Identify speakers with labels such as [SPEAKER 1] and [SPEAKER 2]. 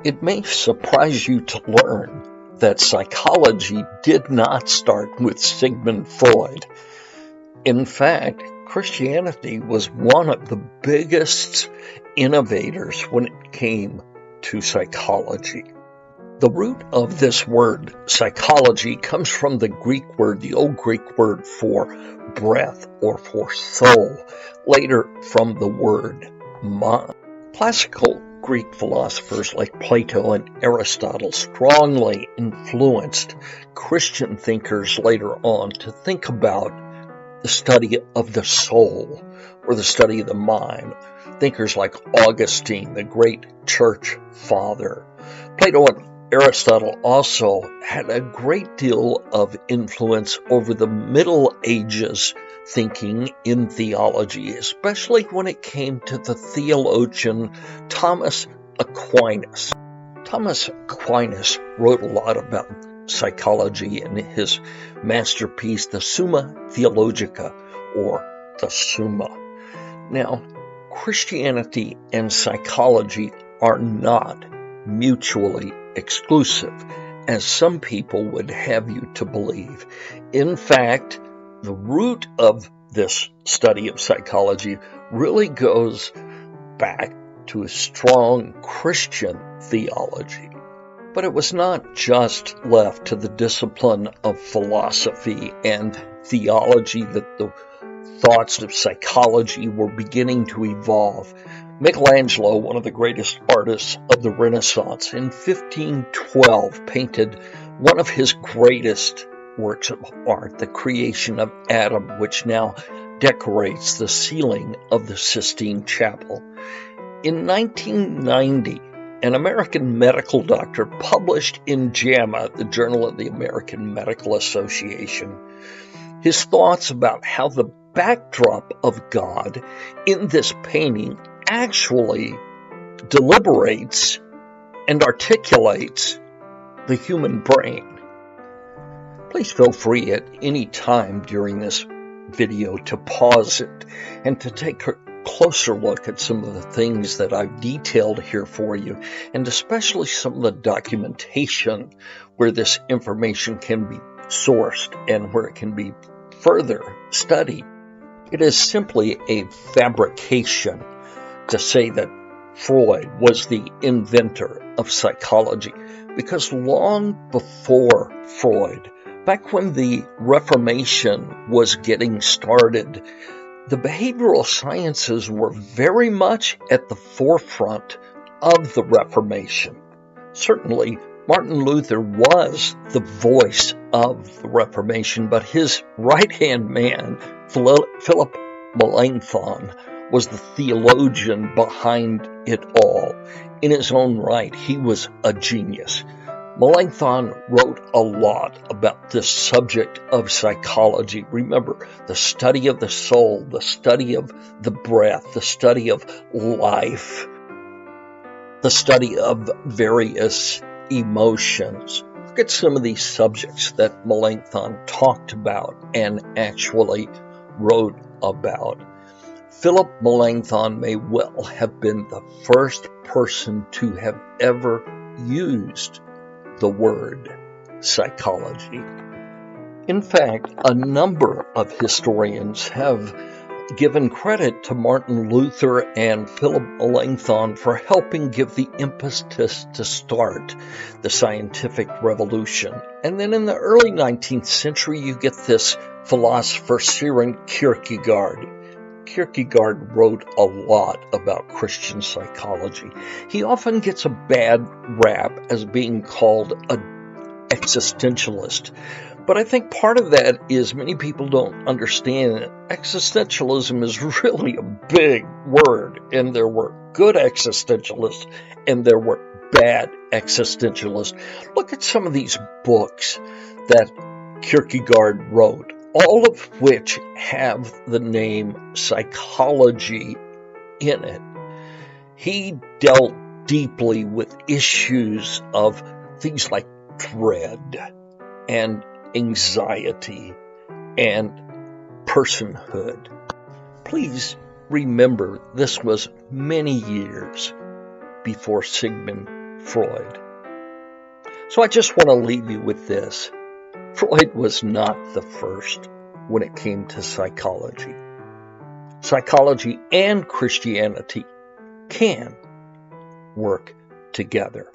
[SPEAKER 1] It may surprise you to learn that psychology did not start with Sigmund Freud. In fact, Christianity was one of the biggest innovators when it came to psychology. The root of this word, psychology, comes from the old Greek word for breath or for soul, later from the word mind. Classical Greek philosophers like Plato and Aristotle strongly influenced Christian thinkers later on to think about the study of the soul or the study of the mind. Thinkers like Augustine, the great church father. Plato and Aristotle also had a great deal of influence over the Middle Ages thinking in theology, especially when it came to the theologian Thomas Aquinas. Thomas Aquinas wrote a lot about psychology in his masterpiece, the Summa Theologica, or the Summa. Now, Christianity and psychology are not mutually exclusive, as some people would have you to believe. In fact, the root of this study of psychology really goes back to a strong Christian theology. But it was not just left to the discipline of philosophy and theology that the thoughts of psychology were beginning to evolve. Michelangelo, one of the greatest artists of the Renaissance, in 1512 painted one of his greatest works of art, the creation of Adam, which now decorates the ceiling of the Sistine Chapel. In 1990, an American medical doctor published in JAMA, the Journal of the American Medical Association, his thoughts about how the backdrop of God in this painting actually deliberates and articulates the human brain. Please feel free at any time during this video to pause it and to take a closer look at some of the things that I've detailed here for you, and especially some of the documentation where this information can be sourced and where it can be further studied. It is simply a fabrication to say that Freud was the inventor of psychology, because long before Freud, back when the Reformation was getting started, the behavioral sciences were very much at the forefront of the Reformation. Certainly, Martin Luther was the voice of the Reformation, but his right-hand man, Philip Melanchthon, was the theologian behind it all. In his own right, he was a genius. Melanchthon wrote a lot about this subject of psychology. Remember, the study of the soul, the study of the breath, the study of life, the study of various emotions. Look at some of these subjects that Melanchthon talked about and actually wrote about. Philip Melanchthon may well have been the first person to have ever used the word psychology. In fact, a number of historians have given credit to Martin Luther and Philip Melanchthon for helping give the impetus to start the scientific revolution. And then in the early 19th century, you get this philosopher Søren Kierkegaard. Kierkegaard wrote a lot about Christian psychology. He often gets a bad rap as being called an existentialist. But I think part of that is many people don't understand that existentialism is really a big word, and there were good existentialists and there were bad existentialists. Look at some of these books that Kierkegaard wrote, all of which have the name psychology in it. He dealt deeply with issues of things like dread and anxiety and personhood. Please remember, this was many years before Sigmund Freud. So I just want to leave you with this. Freud was not the first when it came to psychology. Psychology and Christianity can work together.